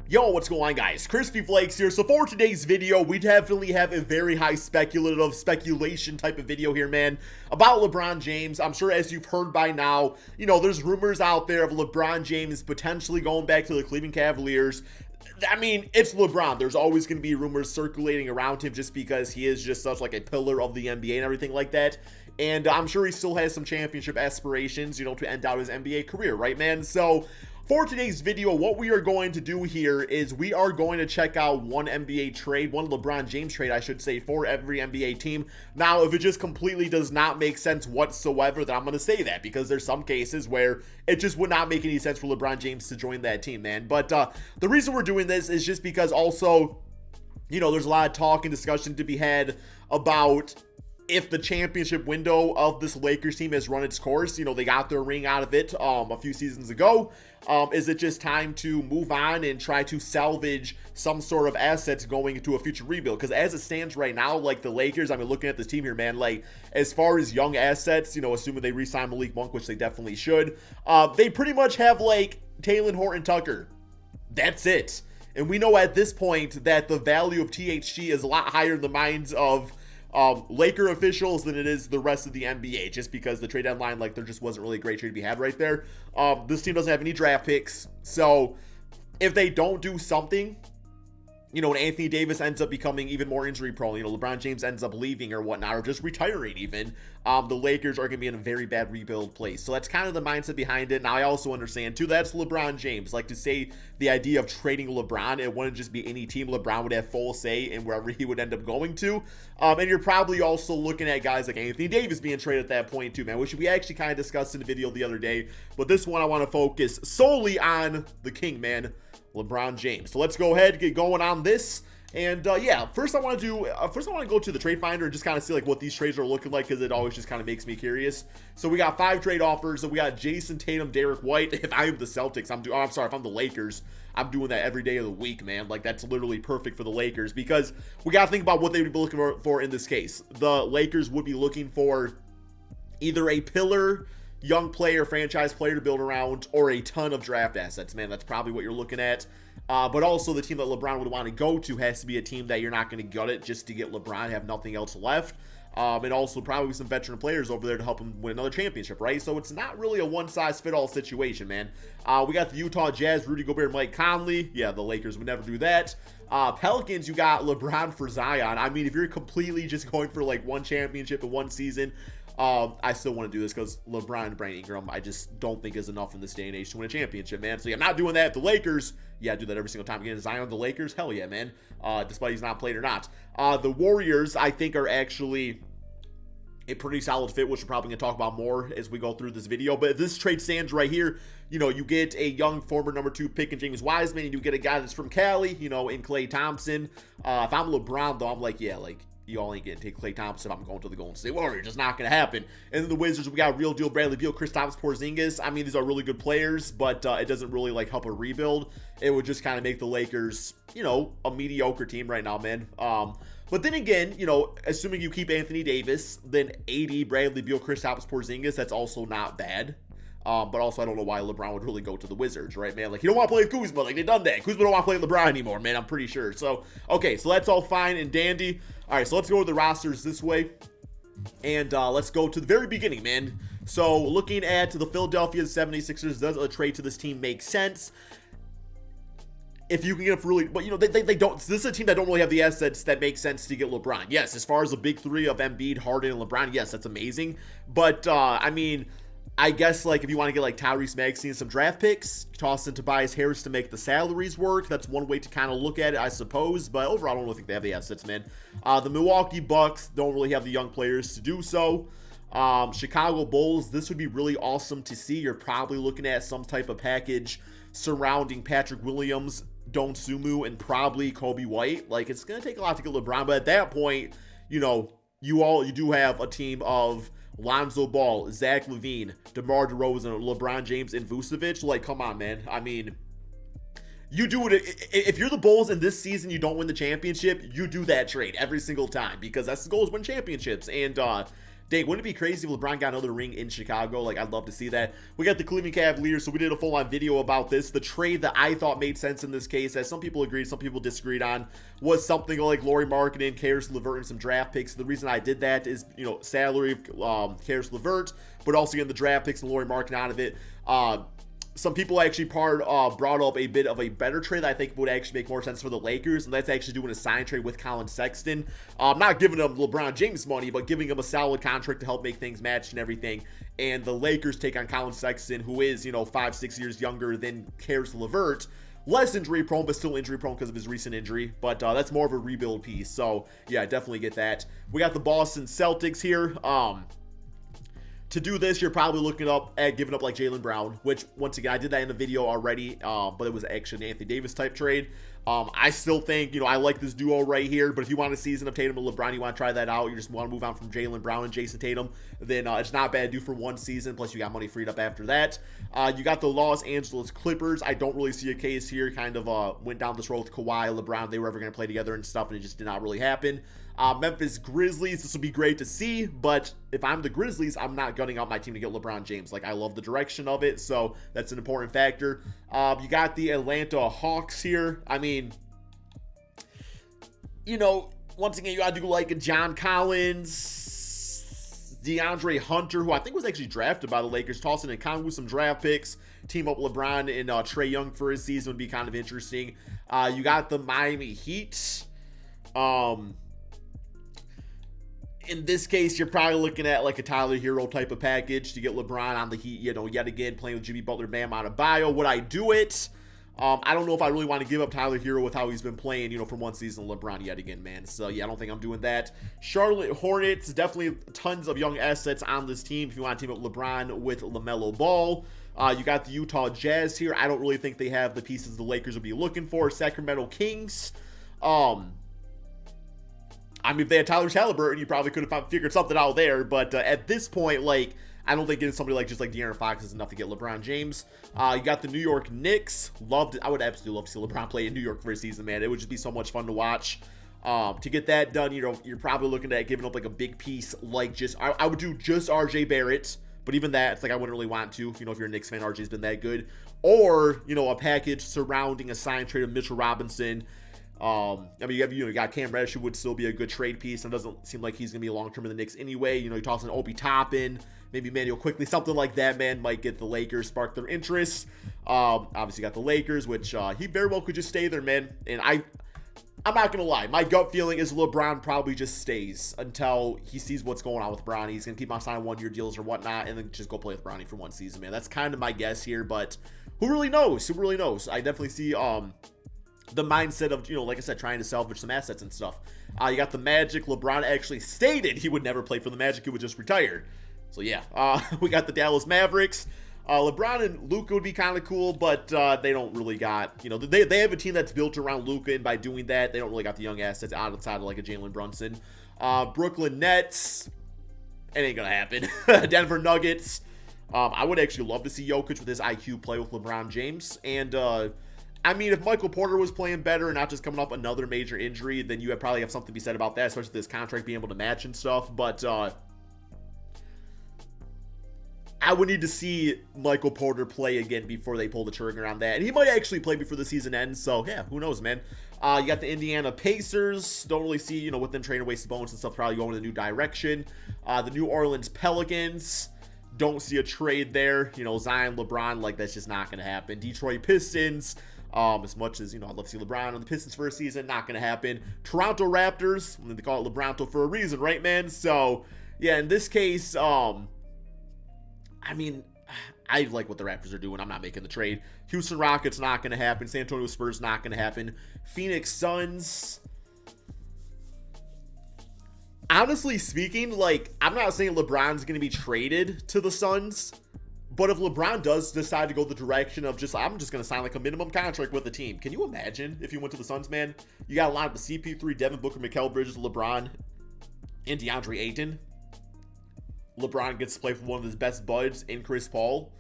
Yo, what's going on, guys? Crispy Flakes here. So for today's video, we definitely have a very high speculation type of video here, man, about LeBron James. I'm sure as you've heard by now, there's rumors out there of LeBron James potentially going back to the Cleveland Cavaliers. I mean, it's LeBron. There's always going to be rumors circulating around him just because he is just such like a pillar of the NBA and everything like that. And I'm sure he still has some championship aspirations, to end out his NBA career, right, man? So for today's video, what we are going to do here is we are going to check out one NBA trade, one LeBron James trade, I should say, for every NBA team. Now, if it just completely does not make sense whatsoever, then I'm going to say that, because there's some cases where it just would not make any sense for LeBron James to join that team, man. But the reason we're doing this is just because also, there's a lot of talk and discussion to be had about if the championship window of this Lakers team has run its course. They got their ring out of it a few seasons ago. Is it just time to move on and try to salvage some sort of assets going into a future rebuild? Because as it stands right now, like the Lakers, I mean, looking at this team here, man, like as far as young assets, assuming they re-sign Malik Monk, which they definitely should, they pretty much have like Talen Horton-Tucker. That's it. And we know at this point that the value of THT is a lot higher in the minds of Laker officials than it is the rest of the NBA, just because the trade deadline, like, there just wasn't really a great trade to be had right there. This team doesn't have any draft picks, so if they don't do something, when Anthony Davis ends up becoming even more injury prone, LeBron James ends up leaving or whatnot, or just retiring even, the Lakers are going to be in a very bad rebuild place. So that's kind of the mindset behind it. Now, I also understand, too, that's LeBron James. Like, to say the idea of trading LeBron, it wouldn't just be any team. LeBron would have full say in wherever he would end up going to. And you're probably also looking at guys like Anthony Davis being traded at that point, too, man, which we actually kind of discussed in the video the other day. But this one, I want to focus solely on the king, man, LeBron James. So let's go ahead and get going on this. And yeah, first I want to go to the trade finder and just kind of see like what these trades are looking like, because it always just kind of makes me curious. So we got 5 trade offers. So we got Jason Tatum, Derek White. If I am the Celtics, if I'm the Lakers, I'm doing that every day of the week, man. Like, that's literally perfect for the Lakers, because we got to think about what they would be looking for in this case. The Lakers would be looking for either a pillar young player, franchise player to build around, or a ton of draft assets, man. That's probably what you're looking at. But also the team that LeBron would want to go to has to be a team that you're not going to gut it just to get LeBron, have nothing else left. And also probably some veteran players over there to help him win another championship, right? So it's not really a one-size-fit-all situation, man. We got the Utah Jazz, Rudy Gobert, Mike Conley. Yeah, the Lakers would never do that. Pelicans, you got LeBron for Zion. I mean, if you're completely just going for like one championship in one season, I still want to do this because LeBron and Brandon Ingram, I just don't think is enough in this day and age to win a championship, man. So yeah, I'm not doing that. The Lakers, yeah, I do that every single time. Again, Zion, the Lakers, hell yeah, man. Despite he's not played or not. The Warriors, I think, are actually a pretty solid fit, which we're probably going to talk about more as we go through this video. But if this trade stands right here, you get a young former number 2 pick in James Wiseman, and you get a guy that's from Cali, in Klay Thompson. If I'm LeBron, though, I'm like, yeah, like, y'all ain't getting to take Klay Thompson if I'm going to the Golden State Warriors. Just not going to happen. And then the Wizards, we got real deal Bradley Beal, Kristaps Porzingis. I mean, these are really good players, but it doesn't really like help a rebuild. It would just kind of make the Lakers, a mediocre team right now, man. But then again, assuming you keep Anthony Davis, then AD, Bradley Beal, Kristaps Porzingis, that's also not bad. But also, I don't know why LeBron would really go to the Wizards, right, man? Like, he don't want to play with Kuzma. Like, they've done that. Kuzma don't want to play with LeBron anymore, man. I'm pretty sure. So, okay, so that's all fine and dandy. All right, so let's go to the rosters this way. And let's go to the very beginning, man. So, looking at the Philadelphia 76ers, does a trade to this team make sense? If you can get really, but they don't. This is a team that don't really have the assets that make sense to get LeBron. Yes, as far as the big three of Embiid, Harden, and LeBron, yes, that's amazing. But I mean, I guess like if you want to get like Tyrese Maxey and some draft picks, toss in Tobias Harris to make the salaries work. That's one way to kind of look at it, I suppose. But overall, I don't really think they have the assets, man. The Milwaukee Bucks don't really have the young players to do so. Chicago Bulls, this would be really awesome to see. You're probably looking at some type of package surrounding Patrick Williams, Don Sumu, and probably Kobe White. Like, it's going to take a lot to get LeBron, but at that point, you do have a team of Lonzo Ball, Zach LaVine, DeMar DeRozan, LeBron James, and Vucevic. Like, come on, man. I mean, you do it. If you're the Bulls and this season you don't win the championship, you do that trade every single time, because that's the goal, is win championships. And Dang, wouldn't it be crazy if LeBron got another ring in Chicago? Like, I'd love to see that. We got the Cleveland Cavaliers, so we did a full-on video about this. The trade that I thought made sense in this case, as some people agreed, some people disagreed on, was something like Lauri Markkanen, Caris LeVert, and some draft picks. The reason I did that is, you know, salary of Caris LeVert, but also getting the draft picks and Lauri Markkanen out of it. Some people actually brought up a bit of a better trade that I think would actually make more sense for the Lakers, and that's actually doing a sign trade with Colin Sexton. Not giving him LeBron James money, but giving him a solid contract to help make things match and everything. And the Lakers take on Colin Sexton, who is, you know, 5-6 years younger than Caris LeVert. Less injury prone, but still injury prone because of his recent injury. But that's more of a rebuild piece. So, yeah, definitely get that. We got the Boston Celtics here. To do this, you're probably looking at giving up like Jaylen Brown, which, once again, I did that in the video already, but it was actually an Anthony Davis type trade. I still think, you know, I like this duo right here, but if you want a season of Tatum and LeBron, you want to try that out, you just want to move on from Jaylen Brown and Jason Tatum, then it's not bad to do for one season, plus you got money freed up after that. You got the Los Angeles Clippers. I don't really see a case here, kind of went down this road with Kawhi, LeBron, they were ever going to play together and stuff, and it just did not really happen. Memphis Grizzlies, this will be great to see, but if I'm the Grizzlies, I'm not gunning out my team to get LeBron James. Like, I love the direction of it, so that's an important factor. You got the Atlanta Hawks here. I mean, you know, once again, you got to do like a John Collins, DeAndre Hunter, who I think was actually drafted by the Lakers, tossing in Congo some draft picks, team up LeBron and Trae Young for his season would be kind of interesting. You got the Miami Heat. In this case, you're probably looking at like a Tyler Hero type of package to get LeBron on the Heat, you know, yet again, playing with Jimmy Butler, Bam Adebayo. Would I do it? I don't know if I really want to give up Tyler Hero with how he's been playing, you know, from one season LeBron yet again, man. So, yeah, I don't think I'm doing that. Charlotte Hornets, definitely tons of young assets on this team if you want to team up LeBron with LaMelo Ball. You got the Utah Jazz here. I don't really think they have the pieces the Lakers would be looking for. Sacramento Kings. I mean, if they had Tyler Halliburton, you probably could have figured something out there. But at this point, like, I don't think getting somebody like just like De'Aaron Fox is enough to get LeBron James. You got the New York Knicks. I would absolutely love to see LeBron play in New York for a season, man. It would just be so much fun to watch. To get that done, you know, you're probably looking at giving up like a big piece, like just I would do just RJ Barrett. But even that, it's like I wouldn't really want to. You know, if you're a Knicks fan, RJ's been that good. Or, you know, a package surrounding a sign trade of Mitchell Robinson. I mean, you got Cam Reddish, who would still be a good trade piece, and doesn't seem like he's going to be long-term in the Knicks anyway. You know, you toss in Obi Toppin, maybe Manuel Quickly, something like that, man, might get the Lakers, spark their interest. Obviously got the Lakers, which he very well could just stay there, man. And I'm not going to lie. My gut feeling is LeBron probably just stays until he sees what's going on with Bronny. He's going to keep on signing one-year deals or whatnot, and then just go play with Bronny for one season, man. That's kind of my guess here, but who really knows? Who really knows? I definitely see the mindset of, you know, like I said, trying to salvage some assets and stuff. You got the Magic. LeBron actually stated he would never play for the Magic. He would just retire. So, yeah. We got the Dallas Mavericks. LeBron and Luka would be kind of cool, but they don't really got, you know, they have a team that's built around Luka, and by doing that, they don't really got the young assets outside of like a Jalen Brunson. Brooklyn Nets. It ain't going to happen. Denver Nuggets. I would actually love to see Jokic with his IQ play with LeBron James. And, I mean, if Michael Porter was playing better and not just coming up another major injury, then you would probably have something to be said about that, especially this contract being able to match and stuff. But I would need to see Michael Porter play again before they pull the trigger on that. And he might actually play before the season ends. So, yeah, who knows, man. You got the Indiana Pacers. Don't really see, you know, with them trading away Sabonis and stuff, probably going in a new direction. The New Orleans Pelicans. Don't see a trade there. You know, Zion, LeBron, like, that's just not going to happen. Detroit Pistons. As much as, you know, I'd love to see LeBron on the Pistons for a season, not going to happen. Toronto Raptors, they call it LeBronto for a reason, right, man? So, yeah, in this case, I mean, I like what the Raptors are doing. I'm not making the trade. Houston Rockets, not going to happen. San Antonio Spurs, not going to happen. Phoenix Suns. Honestly speaking, like, I'm not saying LeBron's going to be traded to the Suns. But if LeBron does decide to go the direction of just, I'm just going to sign like a minimum contract with the team. Can you imagine if he went to the Suns, man? You got a lot of the CP3, Devin Booker, Mikal Bridges, LeBron, and DeAndre Ayton. LeBron gets to play for one of his best buds in Chris Paul.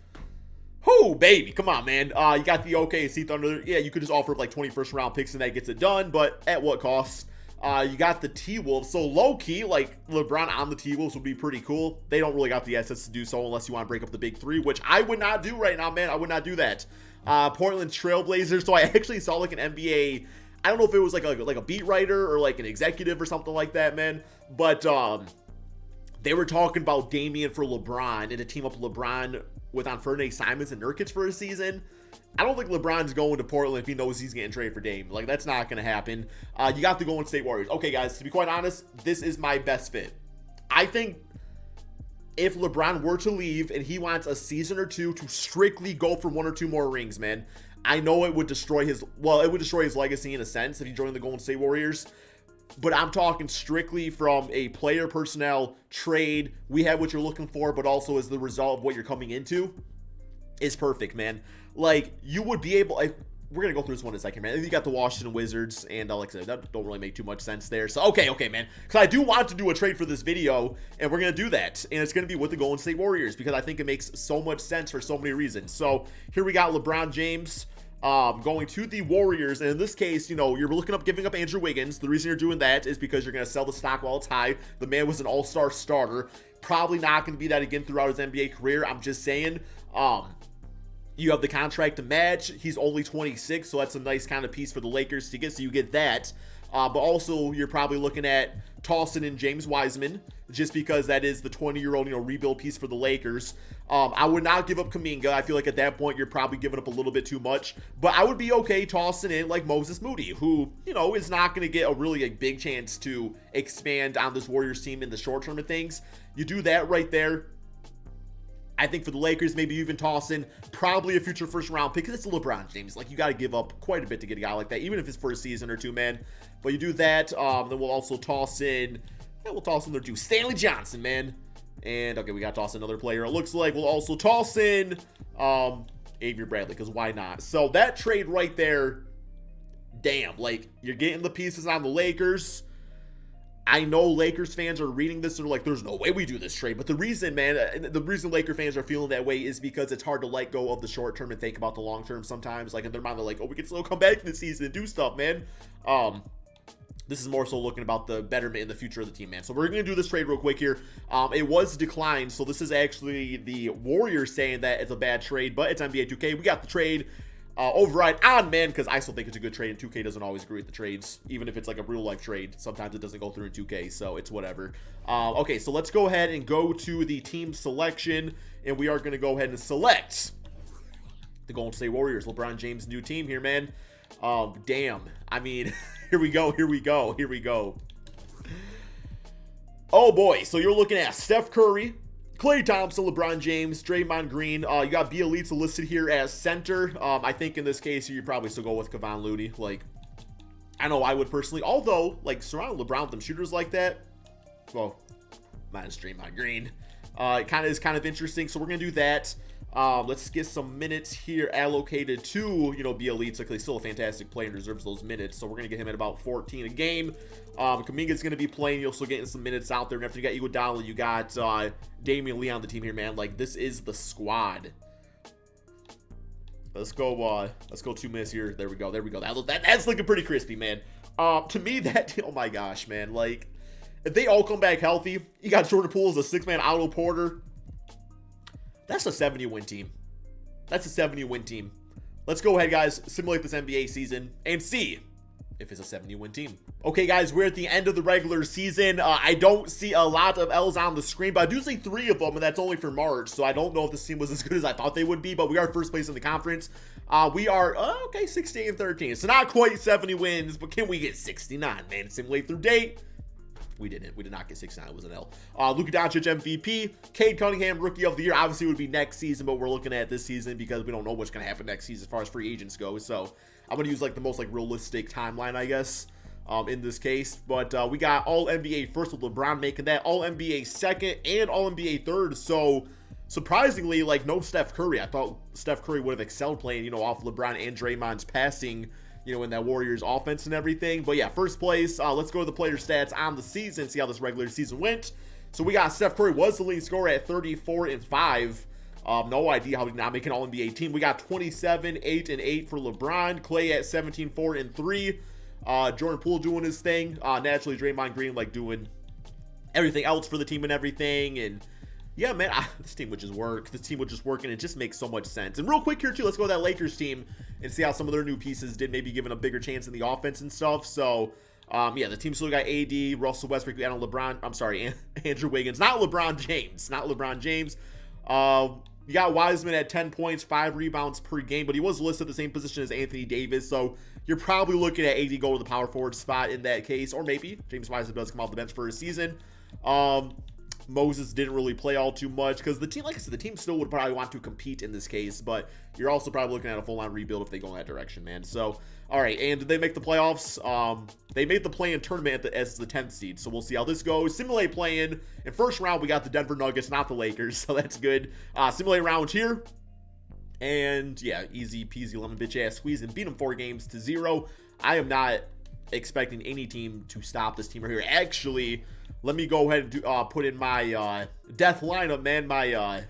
Whoo, baby. Come on, man. You got the OKC Thunder. Yeah, you could just offer up like 21st round picks and that gets it done. But at what cost? You got the T-Wolves. So low-key, like, LeBron on the T-Wolves would be pretty cool. They don't really got the assets to do so unless you want to break up the big three, which I would not do right now, man. I would not do that. Portland Trailblazers. So I actually saw, like, an NBA... I don't know if it was, like a beat writer or, like, an executive or something like that, man. But, they were talking about Damian for LeBron and to team up LeBron with Anfernee Simons and Nurkic for a season. I don't think LeBron's going to Portland if he knows he's getting traded for Dame. Like, that's not going to happen. You got the Golden State Warriors. Okay, guys, to be quite honest, this is my best fit. I think if LeBron were to leave and he wants a season or two to strictly go for 1 or 2 more rings, man, I know it would destroy his, well, it would destroy his legacy in a sense if he joined the Golden State Warriors. But I'm talking strictly from a player personnel trade. We have what you're looking for, but also as the result of what you're coming into is perfect, man. Like, you would be able... we're going to go through this one in a second, man. You got the Washington Wizards, and like I said, that don't really make too much sense there. So, okay, man. Because I do want to do a trade for this video, and we're going to do that. And it's going to be with the Golden State Warriors, because I think it makes so much sense for so many reasons. So, here we got LeBron James going to the Warriors, and in this case, you know, you're looking up giving up Andrew Wiggins. The reason you're doing that is because you're going to sell the stock while it's high. The man was an all-star starter. Probably not going to be that again throughout his NBA career. I'm just saying, you have the contract to match. He's only 26, so that's a nice kind of piece for the Lakers to get, so you get that. But also, you're probably looking at tossing in James Wiseman, just because that is the 20-year-old, you know, rebuild piece for the Lakers. I would not give up Kuminga. I feel like at that point, you're probably giving up a little bit too much. But I would be okay tossing in, like, Moses Moody, who, you know, is not going to get a really big chance to expand on this Warriors team in the short term of things. You do that right there. I think for the Lakers, maybe you even toss in probably a future first-round pick, because it's LeBron James. Like, you got to give up quite a bit to get a guy like that, even if it's for a season or two, man. But you do that, then we'll also toss in, we'll toss in there too, Stanley Johnson, man. And, okay, we got to toss in another player. It looks like we'll also toss in Avery Bradley, because why not? So that trade right there, damn, like, you're getting the pieces on the Lakers. I know Lakers fans are reading this and they're like, there's no way we do this trade. But the reason, man, the reason Laker fans are feeling that way is because it's hard to let go of the short term and think about the long term sometimes. Like, in their mind, they're like, oh, we can still come back this season and do stuff, man. This is more so looking about the betterment in the future of the team, man. So we're going to do this trade real quick here. It was declined, so this is actually the Warriors saying that it's a bad trade, but it's NBA 2K. We got the trade override on, man, because I still think it's a good trade, and 2K doesn't always agree with the trades, even if it's like a real-life trade. Sometimes it doesn't go through in 2K, so it's whatever. Okay, so let's go ahead and go to the team selection, and we are going to go ahead and select the Golden State Warriors. LeBron James' new team here, man. Damn. I mean, here we go. Oh, boy. So you're looking at Steph Curry, Klay Thompson, LeBron James, Draymond Green. You got Bielitsa listed here as center. I think in this case, you probably still go with Kevon Looney. Like, I know I would personally. Although, like, surrounding LeBron with them shooters like that, well, minus Draymond Green. It is kind of interesting. So we're going to do that. Let's get some minutes here allocated to, Bielitsa, because he's still a fantastic player and deserves those minutes. So we're going to get him at about 14 a game. Kuminga's going to be playing. You're also getting some minutes out there. And after you got Iguodala, you got Damian Lee on the team here, man. Like, this is the squad. Let's go 2 minutes here. There we go. That's looking pretty crispy, man. To me, oh my gosh, man. Like, if they all come back healthy, you got Jordan Poole as a 6-man Otto Porter. That's a 70-win team. Let's go ahead, guys, simulate this NBA season and see if it's a 70-win team. Okay, guys, we're at the end of the regular season. I don't see a lot of L's on the screen, but I do see 3 of them, and that's only for March, so I don't know if this team was as good as I thought they would be, but we are first place in the conference. We are, 16-13. So not quite 70 wins, but can we get 69, man? Simulate through date. We didn't. We did not get 69. It was an L. Luka Doncic MVP. Cade Cunningham Rookie of the Year. Obviously, it would be next season, but we're looking at this season because we don't know what's going to happen next season as far as free agents go. So I'm going to use like the most realistic timeline, I guess, in this case. But we got All NBA first with LeBron making that, All NBA second, and All NBA third. So surprisingly, no Steph Curry. I thought Steph Curry would have excelled playing, off LeBron and Draymond's passing, in that Warriors offense and everything. But yeah, first place. Let's go to the player stats on the season, see how this regular season went. So we got Steph Curry was the leading scorer at 34-5. No idea how he did not make an All-NBA team. We got 27, 8-8 for LeBron. Klay at 17, 4-3. Jordan Poole doing his thing. Naturally, Draymond Green, like, doing everything else for the team and everything. And yeah, man, this team would just work. This team would just work, and it just makes so much sense. And real quick here, too, let's go to that Lakers team and see how some of their new pieces did, maybe given a bigger chance in the offense and stuff. So, yeah, the team still got AD, Russell Westbrook, and LeBron. I'm sorry, Andrew Wiggins. Not LeBron James. Not LeBron James. You got Wiseman at 10 points, 5 rebounds per game, but he was listed the same position as Anthony Davis. So you're probably looking at AD go to the power forward spot in that case, or maybe James Wiseman does come off the bench for a season. Moses didn't really play all too much because the team, like I said, the team still would probably want to compete in this case, but you're also probably looking at a full-on rebuild if they go in that direction, man. So, all right, and did they make the playoffs? They made the play-in tournament as the 10th seed, so we'll see how this goes. Simulate play-in. In first round, we got the Denver Nuggets, not the Lakers, so that's good. Simulate round here. And, yeah, easy peasy lemon bitch-ass squeeze and beat them 4-0. I am not expecting any team to stop this team right here. Actually, let me go ahead and put in my death lineup, man. My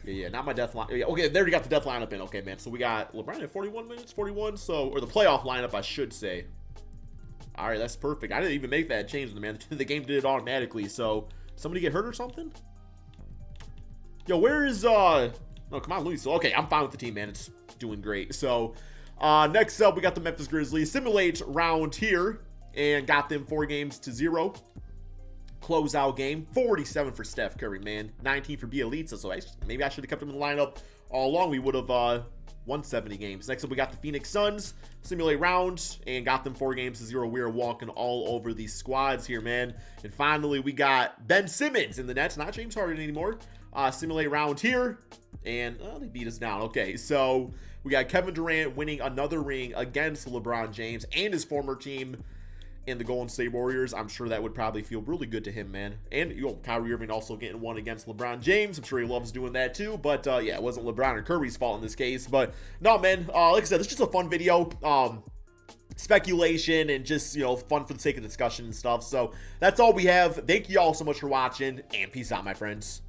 not my death lineup. Yeah, okay, there we got the death lineup in. Okay, man. So we got LeBron at 41 minutes, 41. So, or the playoff lineup, I should say. All right, that's perfect. I didn't even make that change, man. The game did it automatically. So, somebody get hurt or something? Yo, where is Oh, come on, Luis. Okay, I'm fine with the team, man. It's doing great. So, next up, we got the Memphis Grizzlies. Simulate round here. And got them 4-0. Closeout game. 47 for Steph Curry, man. 19 for Bielitsa. So maybe I should have kept him in the lineup all along. We would have won 70 games. Next up, we got the Phoenix Suns. Simulate round. And got them 4-0. We are walking all over these squads here, man. And finally, we got Ben Simmons in the Nets. Not James Harden anymore. Simulate round here. And they beat us down. Okay, so we got Kevin Durant winning another ring against LeBron James and his former team in the Golden State Warriors. I'm sure that would probably feel really good to him, man. And, Kyrie Irving also getting one against LeBron James. I'm sure he loves doing that too. But, yeah, it wasn't LeBron or Curry's fault in this case. But, no, man, like I said, it's just a fun video. Speculation and just, fun for the sake of discussion and stuff. So, that's all we have. Thank you all so much for watching, and peace out, my friends.